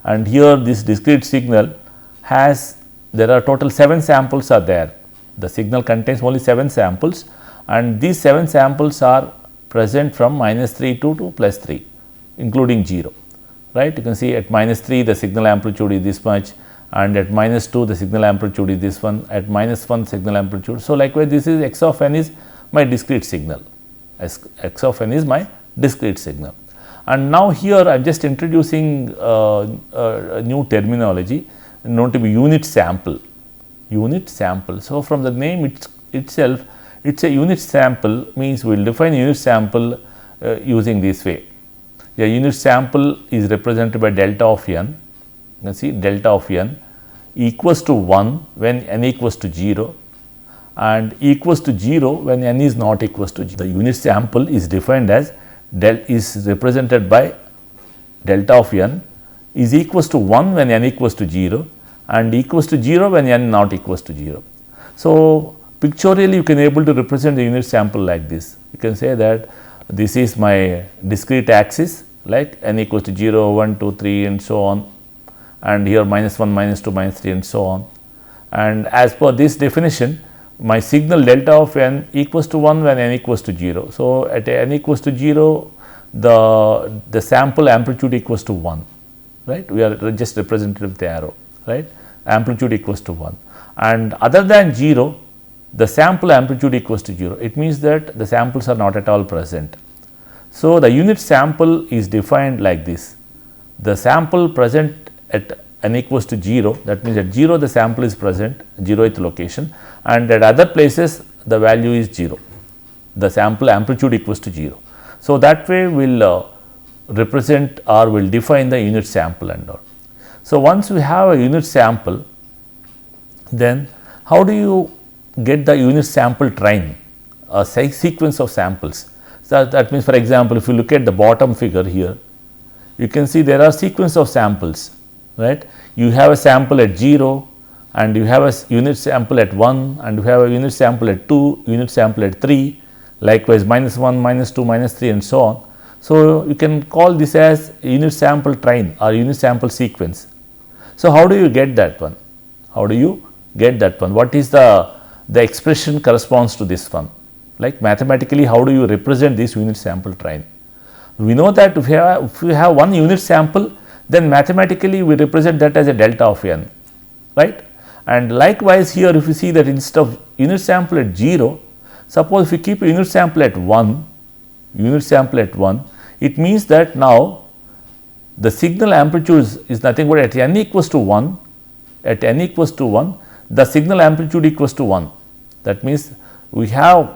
and here this discrete signal has, there are total 7 samples are there. The signal contains only 7 samples, and these 7 samples are present from -3 to +3, including 0, right. You can see at -3 the signal amplitude is this much, and at -2 the signal amplitude is this one, at -1 signal amplitude. So, likewise this is x of n is my discrete signal, x of n is my discrete signal. And now here I am just introducing a new terminology known to be unit sample. So, from the name itself, it is a unit sample, means we will define unit sample using this way. A unit sample is represented by delta of n, you can see delta of n equals to 1 when n equals to 0 and equals to 0 when n is not equals to 0. The unit sample is defined as is represented by delta of n is equals to 1 when n equals to 0 and equals to 0 when n not equals to 0. So, pictorially you can able to represent the unit sample like this. You can say that this is my discrete axis, like n equals to 0, 1, 2, 3 and so on, and here -1, -2, -3 and so on. And as per this definition, my signal delta of n equals to 1 when n equals to 0. So, at n equals to 0, the sample amplitude equals to 1, right. We are just represented with the arrow, right, amplitude equals to 1, and other than 0 the sample amplitude equals to 0. It means that the samples are not at all present. So, the unit sample is defined like this: the sample present at n equals to 0, that means at 0 the sample is present, 0th location, and at other places the value is 0, the sample amplitude equals to 0. So, that way we will represent or will define the unit sample and all. So, once we have a unit sample, then how do you get the unit sample train, a sequence of samples? So, that means, for example, if you look at the bottom figure here, you can see there are sequence of samples, right. You have a sample at 0 and you have a unit sample at 1 and you have a unit sample at 2, unit sample at 3, likewise -1, -2, -3 and so on. So, you can call this as unit sample train or unit sample sequence. So, how do you get that one? How do you get that one? What is the expression corresponds to this one? Like mathematically, how do you represent this unit sample train? We know that if you have one unit sample, then mathematically we represent that as a delta of n, right. And likewise here, if you see that instead of unit sample at 0, suppose if you keep a unit sample at 1, it means that now the signal amplitude is nothing but at n equals to 1, the signal amplitude equals to 1. That means, we have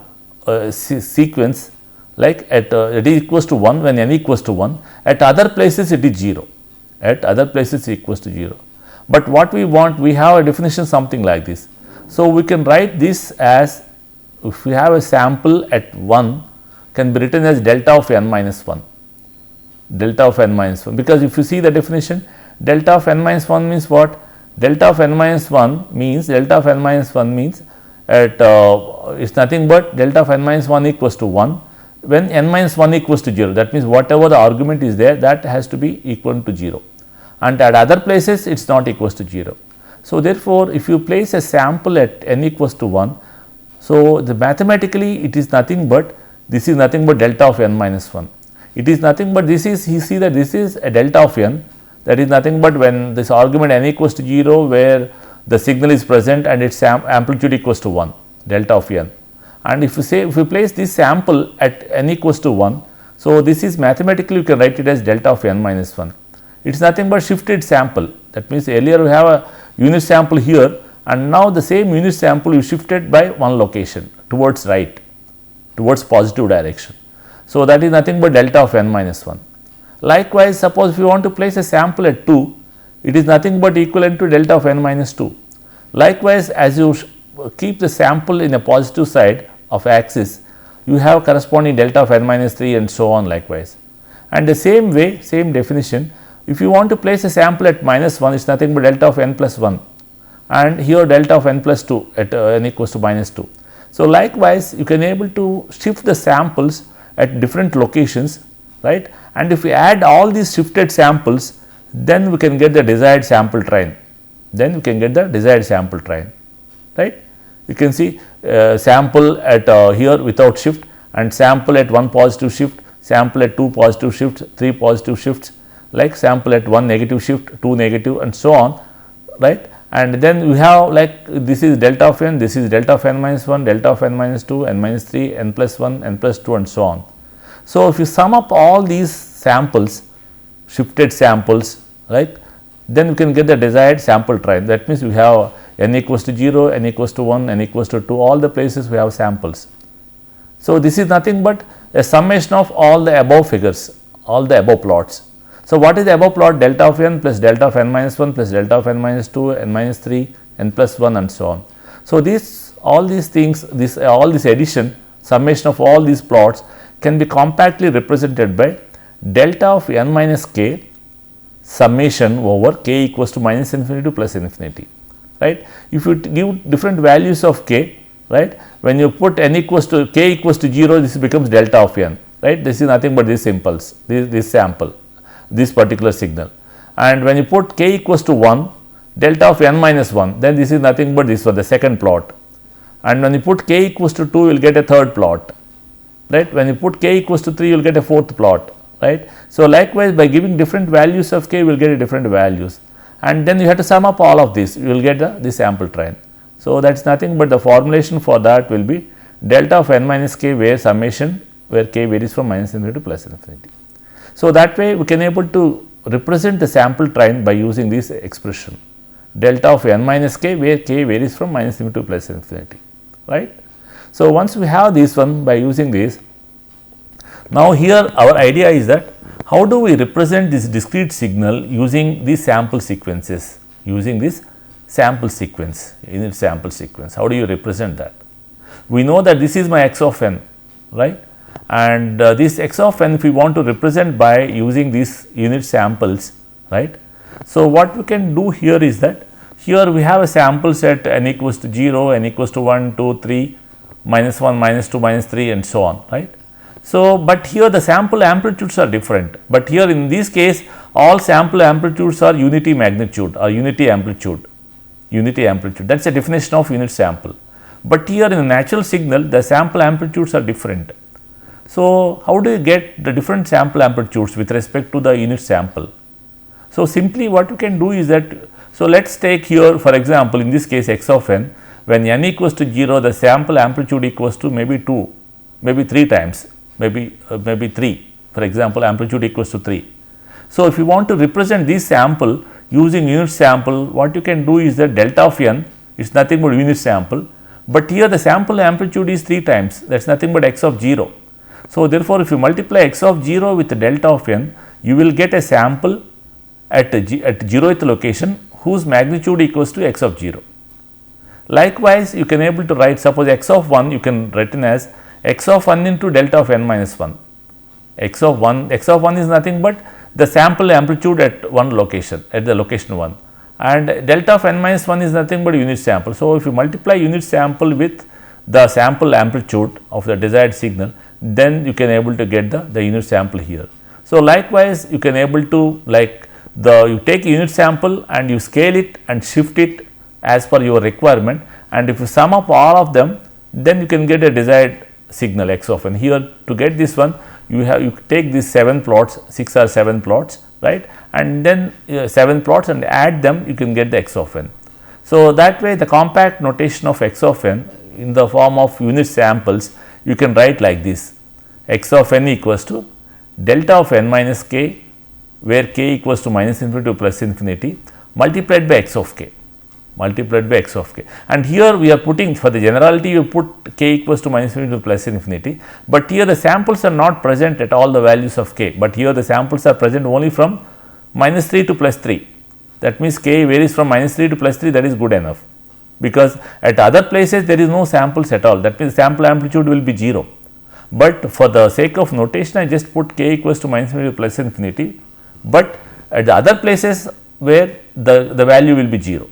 a sequence like at it is equals to 1 when n equals to 1, at other places it is 0, at other places it equals to 0. But what we want, we have a definition something like this. So, we can write this as, if we have a sample at 1, can be written as delta of n minus 1, because if you see the definition, delta of n minus 1 means what? Delta of n minus 1 means at is nothing but delta of n minus 1 equals to 1 when n minus 1 equals to 0. That means, whatever the argument is there, that has to be equal to 0, and at other places it is not equals to 0. So, therefore, if you place a sample at n equals to 1, so the mathematically it is nothing but, this is nothing but delta of n minus 1. It is nothing but, this is, you see that this is a delta of n, that is nothing but when this argument n equals to 0, where the signal is present and its amplitude equals to 1, delta of n. And if you say, if you place this sample at n equals to 1, so this is mathematically you can write it as delta of n minus 1. it is nothing but shifted sample. That means, earlier we have a unit sample here, and now the same unit sample is shifted by one location towards right, towards positive direction. So, that is nothing but delta of n minus 1. Likewise, suppose if you want to place a sample at 2, it is nothing but equivalent to delta of n minus 2. Likewise, as you keep the sample in a positive side of axis, you have corresponding delta of n minus 3 and so on likewise. And the same way, same definition, if you want to place a sample at minus 1, it is nothing but delta of n plus 1, and here delta of n plus 2 at n equals to minus 2. So, likewise, you can able to shift the samples at different locations, right, and if we add all these shifted samples, then we can get the desired sample train, right. You can see sample at here without shift, and sample at 1 positive shift, sample at 2 positive shifts, 3 positive shifts, like sample at 1 negative shift, 2 negative and so on, right. And then we have like this is delta of n, this is delta of n minus 1, delta of n minus 2, n minus 3, n plus 1, n plus 2 and so on. So, if you sum up all these samples, shifted samples, right, then we can get the desired sample train. That means, we have n equals to 0, n equals to 1, n equals to 2, all the places we have samples. So, this is nothing but a summation of all the above figures, all the above plots. So, what is the above plot? Delta of n plus delta of n minus 1 plus delta of n minus 2, n minus 3, n plus 1 and so on. So, all these things, all this addition, summation of all these plots can be compactly represented by delta of n minus k summation over k equals to minus infinity to plus infinity, right. If you give different values of k, right, when you put n equals to k equals to 0, this becomes delta of n, right. This is nothing but this impulse, this sample, this particular signal, and when you put k equals to 1, delta of n minus 1, then this is nothing but this one, the second plot, and when you put k equals to 2, you will get a third plot, right. When you put k equals to 3, you will get a fourth plot, right. So, likewise, by giving different values of k, you will get a different values, and then you have to sum up all of this, you will get the sample train. So, that is nothing but the formulation for that will be delta of n minus k, where summation, where k varies from minus infinity to plus infinity. So, that way we can able to represent the sample train by using this expression, delta of n minus k, where k varies from minus infinity to plus infinity, right. So, once we have this one by using this, now here our idea is that how do we represent this discrete signal using these sample sequences, using this sample sequence, unit sample sequence, how do you represent that? We know that this is my x of n, right, and this x of n, if we want to represent by using these unit samples, right. So, what we can do here is that here we have a sample set n equals to 0, n equals to 1, 2, 3, minus 1, minus 2, minus 3 and so on, right. So, but here the sample amplitudes are different, but here in this case all sample amplitudes are unity magnitude or unity amplitude, that is a definition of unit sample. But here in a natural signal the sample amplitudes are different. So, how do you get the different sample amplitudes with respect to the unit sample? So, simply what you can do is that, so let us take here for example, in this case x of n, when n equals to 0, the sample amplitude equals to maybe 2, maybe 3 times, maybe 3, for example, amplitude equals to 3. So, if you want to represent this sample using unit sample, what you can do is that delta of n is nothing but unit sample, but here the sample amplitude is 3 times, that is nothing but x of 0. So, therefore, if you multiply x of 0 with the delta of n, you will get a sample at 0th location whose magnitude equals to x of 0. Likewise, you can able to write, suppose x of 1 you can written as x of 1 into delta of n minus 1. X of 1 is nothing but the sample amplitude at one location, at the location 1, and delta of n minus 1 is nothing but unit sample. So, if you multiply unit sample with the sample amplitude of the desired signal, then you can able to get the unit sample here. So, likewise, you can able to you take unit sample and you scale it and shift it as per your requirement, and if you sum up all of them, then you can get a desired signal x of n. Here to get this one, you take these 7 plots, 6 or 7 plots, right, and then 7 plots and add them, you can get the x of n. So, that way the compact notation of x of n in the form of unit samples, you can write like this: x of n equals to delta of n minus k where k equals to minus infinity to plus infinity multiplied by x of k, multiplied by x of k. And here we are putting, for the generality you put k equals to minus infinity to plus infinity, but here the samples are not present at all the values of k, but here the samples are present only from minus 3 to plus 3. That means k varies from minus 3 to plus 3, that is good enough, because at other places there is no samples at all, that means sample amplitude will be 0. But for the sake of notation I just put k equals to minus infinity to plus infinity, but at the other places where the value will be 0,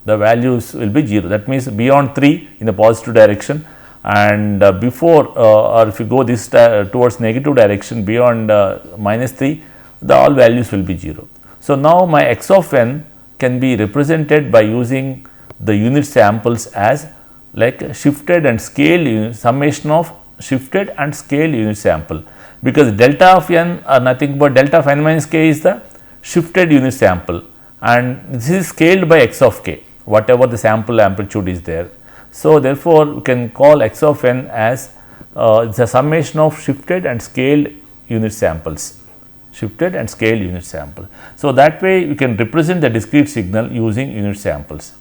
the values will be 0, that means beyond 3 in the positive direction, and before or if you go this towards negative direction beyond minus 3, the all values will be 0. So, now my x of n can be represented by using the unit samples as like shifted and scaled unit, summation of shifted and scaled unit sample, because delta of n are nothing but delta of n minus k is the shifted unit sample, and this is scaled by x of k, whatever the sample amplitude is there. So, therefore, we can call x of n as the summation of shifted and scaled unit samples, shifted and scaled unit sample. So, that way you can represent the discrete signal using unit samples.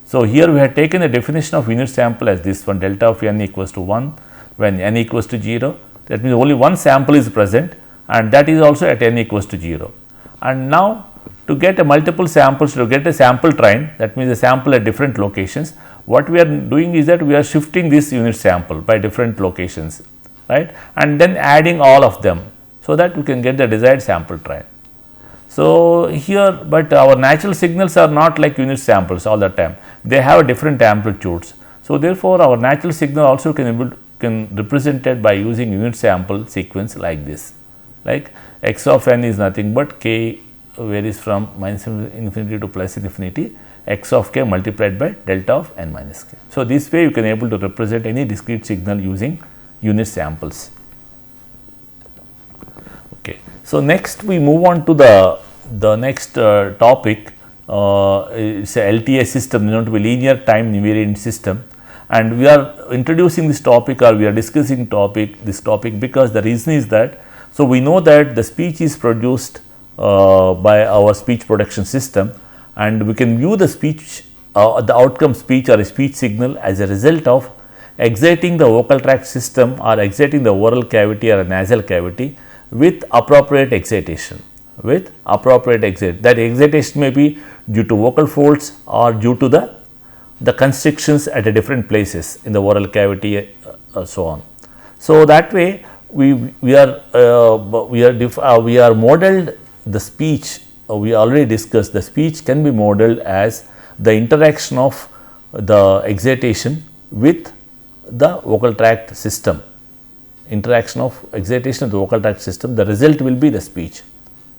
So, here we have taken the definition of unit sample as this one, delta of n equals to 1 when n equals to 0, that means only one sample is present, and that is also at n equals to 0. And now, to get a multiple samples, to get a sample train, that means a sample at different locations, what we are doing is that we are shifting this unit sample by different locations, right, and then adding all of them, so that we can get the desired sample train. So, here, but our natural signals are not like unit samples all the time, they have different amplitudes. So, therefore, our natural signal also can represented by using unit sample sequence like this, like x of n is nothing but k varies from minus infinity to plus infinity, x of k multiplied by delta of n minus k. So, this way you can able to represent any discrete signal using unit samples. Okay. So, next we move on to the next topic, it is a LTI system, known to be linear time invariant system, and we are introducing this topic, or we are discussing this topic because the reason is that, so we know that the speech is produced by our speech production system, and we can view the speech, the outcome speech or a speech signal as a result of exciting the vocal tract system or exciting the oral cavity or a nasal cavity with appropriate excitation, with appropriate excitation. That excitation may be due to vocal folds or due to the constrictions at a different places in the oral cavity, so on. So, that way we are modeled the speech, we already discussed the speech can be modeled as the interaction of the excitation with the vocal tract system, interaction of excitation of the vocal tract system, the result will be the speech,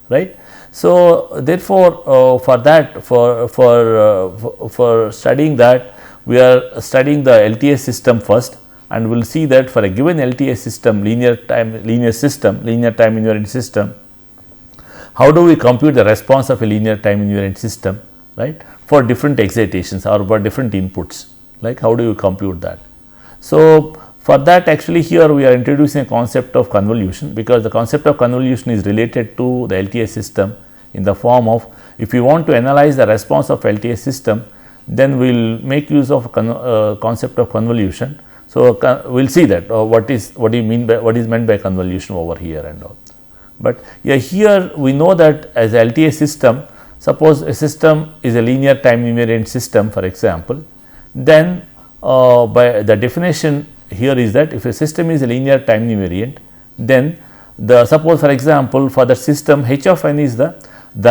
right. So, therefore, for that for studying that, we are studying the LTI system first, and we will see that for a given LTI system, linear time invariant system, how do we compute the response of a linear time invariant system, right, for different excitations or for different inputs, like how do you compute that. So, for that actually here we are introducing a concept of convolution, because the concept of convolution is related to the LTI system in the form of, if you want to analyze the response of LTI system, then we will make use of concept of convolution. So, we will see that what is meant by convolution over here and all. But yeah, here we know that as a LTI system, suppose a system is a linear time invariant system, for example, then by the definition here is that if a system is a linear time invariant, then suppose for example, for the system h of n is the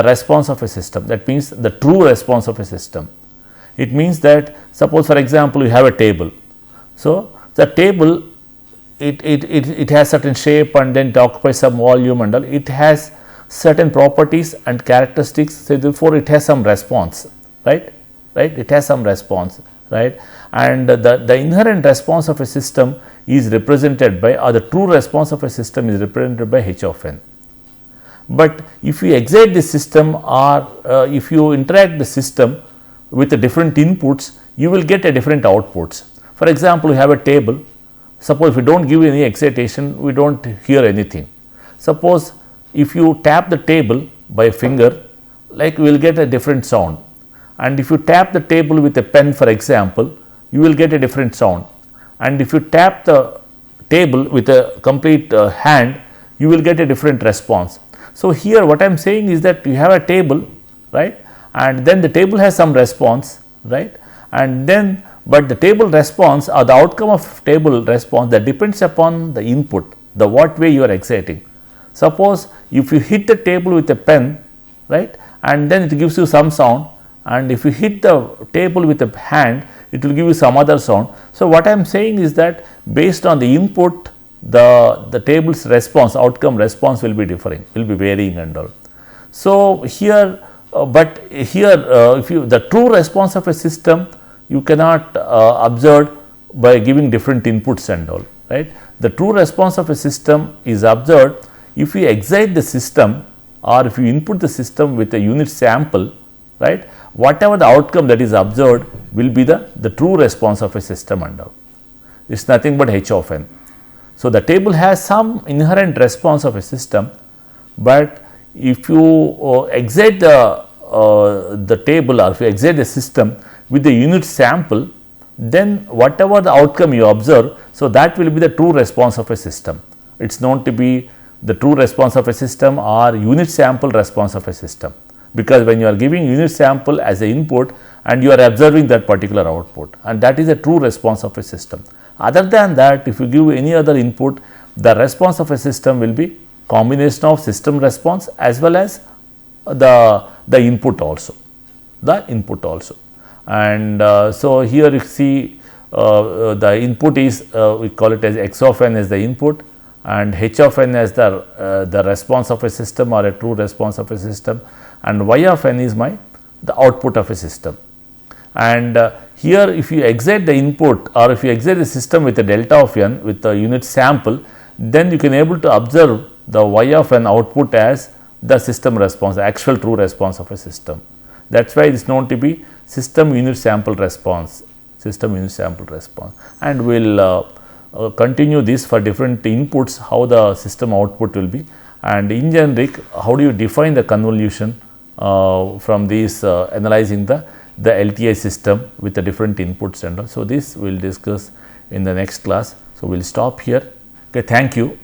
response of a system, that means the true response of a system. It means that suppose for example, you have a table. So, the table it has certain shape and then it occupies some volume and all, it has certain properties and characteristics, so therefore, it has some response, right, it has some response, right, and the inherent response of a system is represented by, or the true response of a system is represented by h of n. But if you excite the system or if you interact the system with the different inputs, you will get a different outputs. For example, you have a table. Suppose if you do not give any excitation, we do not hear anything. Suppose if you tap the table, by finger, like we will get a different sound. And if you tap the table with a pen, for example, you will get a different sound. And if you tap the table with a complete hand, you will get a different response. So, here what I am saying is that you have a table, right, and then the table has some response, right, and then but the table response or the outcome of table response, that depends upon the input, the what way you are exciting. Suppose if you hit the table with a pen, right, and then it gives you some sound, and if you hit the table with a hand, it will give you some other sound. So, what I am saying is that based on the input, the table's response, outcome response will be differing, will be varying and all. So, here but here if you the true response of a system you cannot observe by giving different inputs and all, right. The true response of a system is observed if you excite the system or if you input the system with a unit sample, right, whatever the outcome that is observed will be the true response of a system and all. It is nothing but h of n. So, the table has some inherent response of a system, but if you excite the table or if you excite the system with the unit sample, then whatever the outcome you observe, so that will be the true response of a system. It is known to be the true response of a system or unit sample response of a system, because when you are giving unit sample as a input and you are observing that particular output, and that is a true response of a system. Other than that, if you give any other input, the response of a system will be combination of system response as well as the input also, and so here you see the input is we call it as x of n as the input and h of n as the response of a system or a true response of a system, and y of n is the output of a system. And here if you excite the input or if you excite the system with a delta of n with the unit sample, then you can able to observe the y of n output as the system response, the actual true response of a system. That is why it is known to be system unit sample response, and we will continue this for different inputs, how the system output will be, and in generic how do you define the convolution from these analyzing the LTI system with the different inputs and all. So, this we will discuss in the next class. So, we will stop here. Okay, thank you.